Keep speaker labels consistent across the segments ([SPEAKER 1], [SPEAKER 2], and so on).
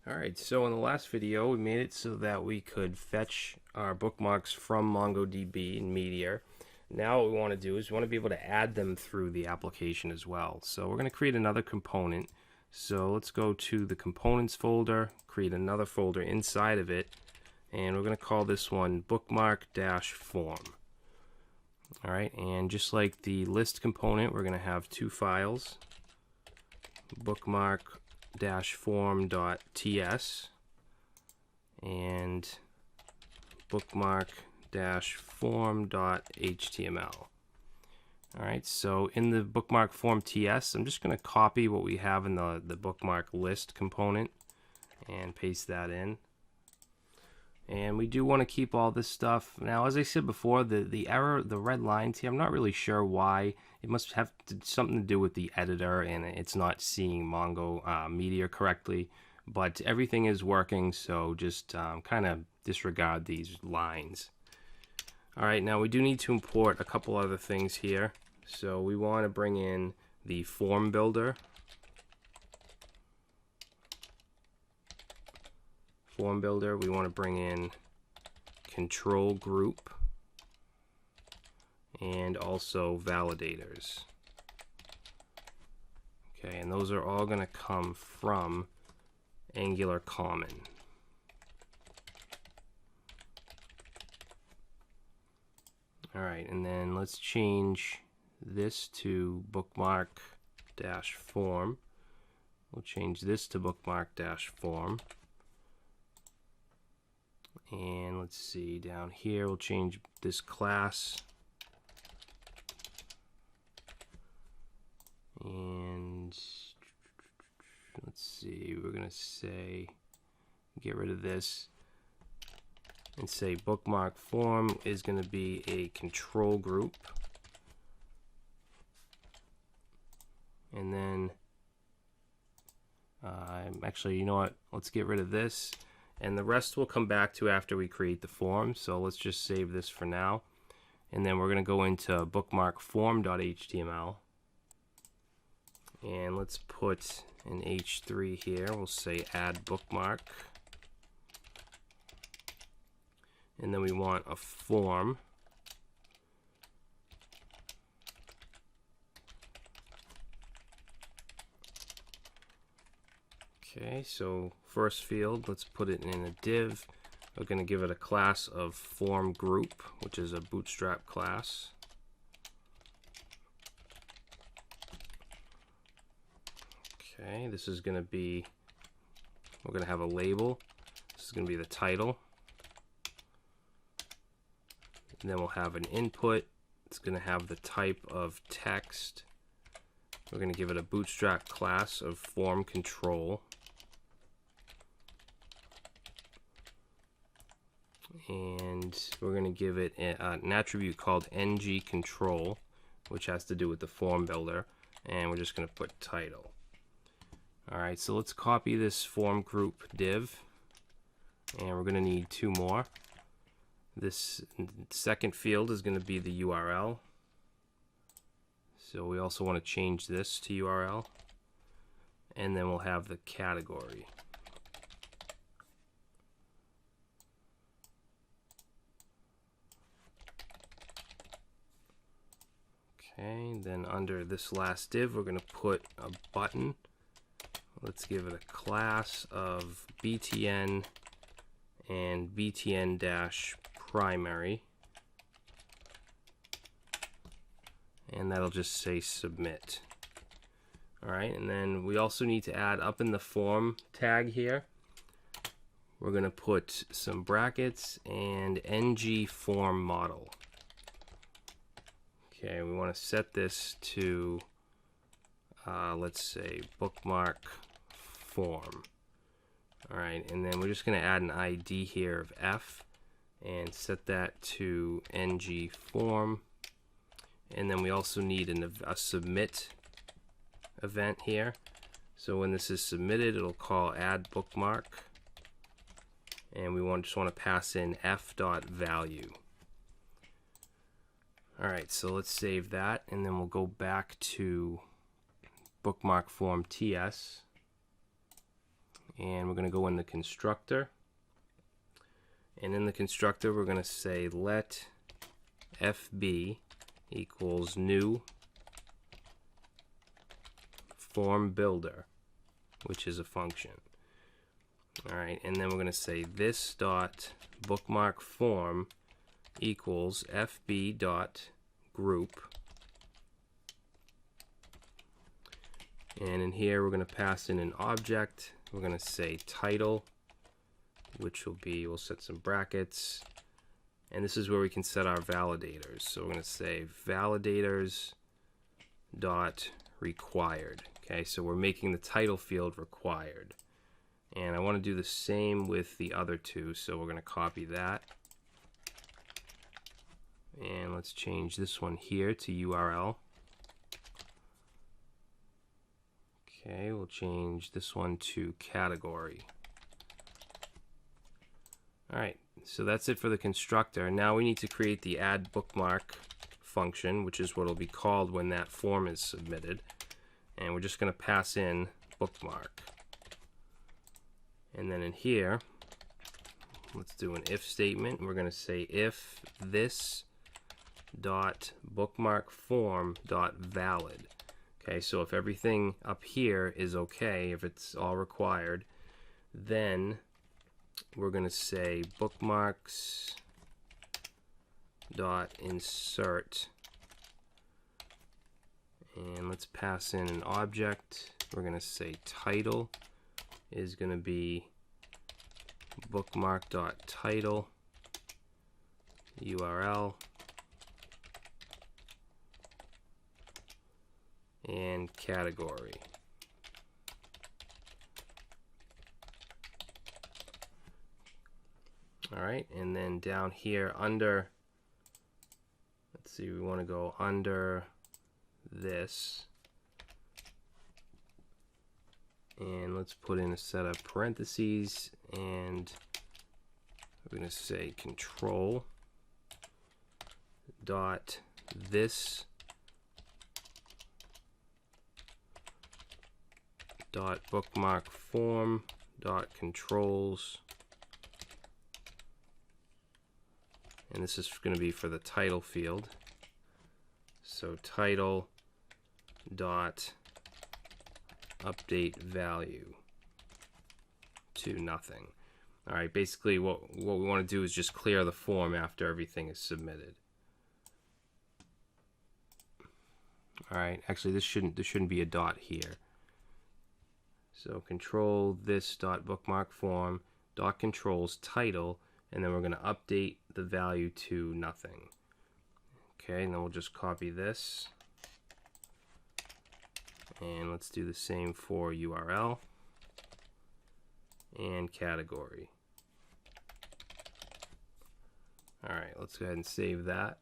[SPEAKER 1] Alright, so in the last video we made it so that we could fetch our bookmarks from MongoDB in Meteor. Now what we want to do is we want to be able to add them through the application as well. So we're going to create another component. So let's go to the components folder, create another folder inside of it, and we're going to call this one bookmark-form. Alright, and just like the list component, we're going to have two files, bookmark-form.ts and bookmark-form.html. Alright, so in the bookmark form TS, I'm just going to copy what we have in the bookmark list component and paste that in. And we do want to keep all this stuff. Now, as I said before, the error, the red lines here, I'm not really sure why. It must have something to do with the editor, and it's not seeing Mongo Meteor correctly. But everything is working, so just kind of disregard these lines. All right, now we do need to import a couple other things here. So we want to bring in the form builder. We want to bring in control group and also validators. Okay, and those are all going to come from Angular Common. Alright, and then let's change this to bookmark-form. We'll change this to bookmark-form. And let's see, down here we'll change this class. And let's see, we're going to say, get rid of this and say bookmark form is going to be a control group. And then, actually, you know what, let's get rid of this. And the rest we'll come back to after we create the form. So let's just save this for now. And then we're going to go into bookmark-form.html. And let's put an H3 here. We'll say add bookmark. And then we want a form. Okay, so first field, let's put it in a div. We're going to give it a class of form group, which is a bootstrap class. Okay, this is going to be, we're going to have a label. This is going to be the title. And then we'll have an input. It's going to have the type of text. We're going to give it a bootstrap class of form control. And we're going to give it an attribute called ng control, which has to do with the form builder. And we're just going to put title. Alright, so let's copy this form group div. And we're going to need two more. This second field is going to be the URL. So we also want to change this to URL. And then we'll have the category. Okay, then under this last div, we're going to put a button. Let's give it a class of btn and btn-primary. And that'll just say submit. Alright, and then we also need to add up in the form tag here. We're going to put some brackets and ng form model. Okay, we want to set this to, let's say, bookmark form. Alright, and then we're just going to add an ID here of F and set that to ng form. And then we also need a submit event here. So when this is submitted, it'll call add bookmark. And we just want to pass in f.value. Alright, so let's save that, and then we'll go back to bookmark form TS. and we're going to go in the constructor, and in the constructor we're going to say let FB equals new form builder, which is a function. Alright, and then we're going to say this dot bookmark form equals FB dot group, and in here we're going to pass in an object. We're going to say title, which will be, we'll set some brackets, and this is where we can set our validators. So we're going to say validators dot required. Okay, so we're making the title field required, and I want to do the same with the other two, so we're going to copy that, and let's change this one here to URL. Okay, we'll change this one to category. Alright, so that's it for the constructor. Now we need to create the add bookmark function, which is what will be called when that form is submitted. And we're just going to pass in bookmark. And then in here, let's do an if statement. We're going to say if this dot bookmark form dot valid. Okay, so if everything up here is okay, if it's all required, then we're going to say bookmarks dot insert, and let's pass in an object. We're going to say title is going to be bookmark dot title URL, and category. Alright, and then down here under, let's see, we want to go under this, and let's put in a set of parentheses, and we're going to say control dot this dot bookmark form dot controls, and this is going to be for the title field. So title dot update value to nothing. Alright, basically what we want to do is just clear the form after everything is submitted. Alright, actually there shouldn't be a dot here. So control this dot bookmark form dot controls title, and then we're going to update the value to nothing. Okay, and then we'll just copy this, and let's do the same for URL and category. Alright, let's go ahead and save that.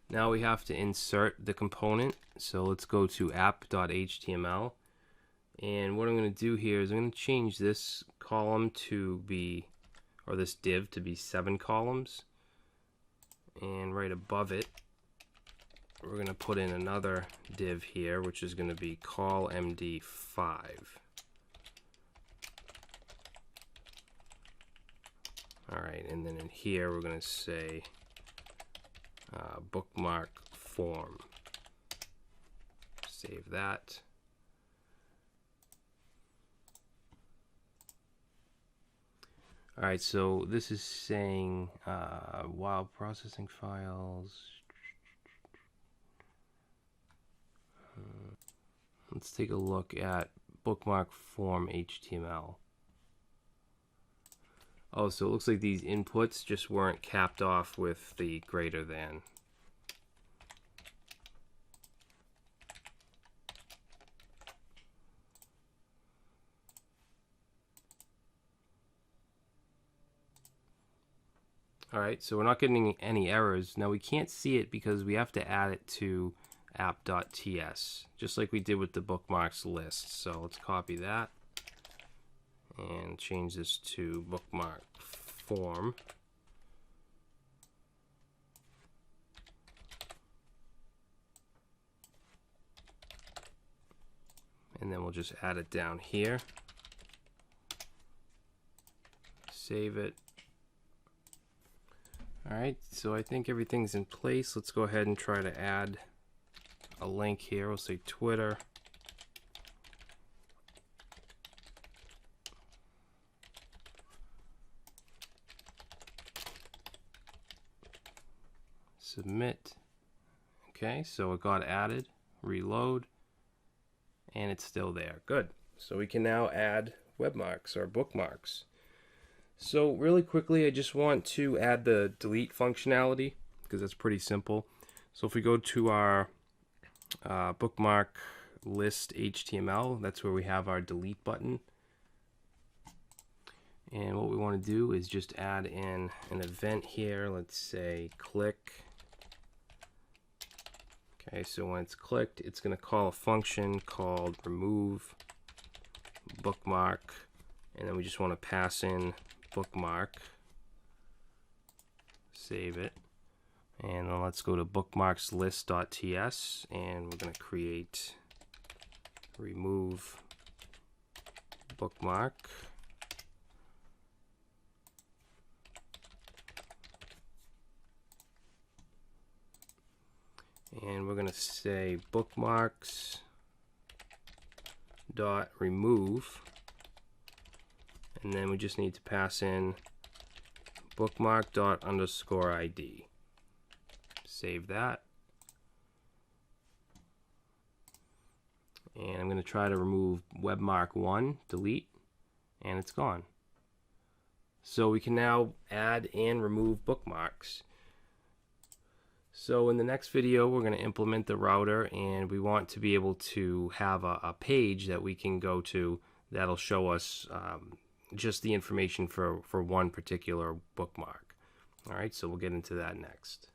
[SPEAKER 1] Now we have to insert the component, so let's go to app.html, and what I'm going to do here is I'm going to change this column to be, or this div to be 7 columns, and right above it we're going to put in another div here, which is going to be call md5. Alright, and then in here we're going to say bookmark form. Save that. Alright, so this is saying while processing files, let's take a look at bookmark form HTML. Oh, so it looks like these inputs just weren't capped off with the greater than. Alright, so we're not getting any errors. Now we can't see it because we have to add it to app.ts, just like we did with the bookmarks list. So let's copy that and change this to bookmark form. And then we'll just add it down here. Save it. Alright, so I think everything's in place. Let's go ahead and try to add a link here. We'll say Twitter. Submit. Okay, so it got added. Reload. And it's still there. Good. So we can now add webmarks or bookmarks. So really quickly, I just want to add the delete functionality because that's pretty simple. So if we go to our bookmark list HTML, that's where we have our delete button. And what we want to do is just add in an event here. Let's say click. Okay, so when it's clicked, it's going to call a function called remove bookmark, and then we just want to pass in bookmark. Save it, and then let's go to bookmarkslist.ts, and we're going to create remove bookmark. And we're going to say bookmarks dot remove, and then we just need to pass in bookmark dot underscore ID. Save that, and I'm going to try to remove webmark 1, delete, and it's gone. So we can now add and remove bookmarks. So in the next video, we're going to implement the router, and we want to be able to have a page that we can go to that'll show us just the information for one particular bookmark. All right, so we'll get into that next.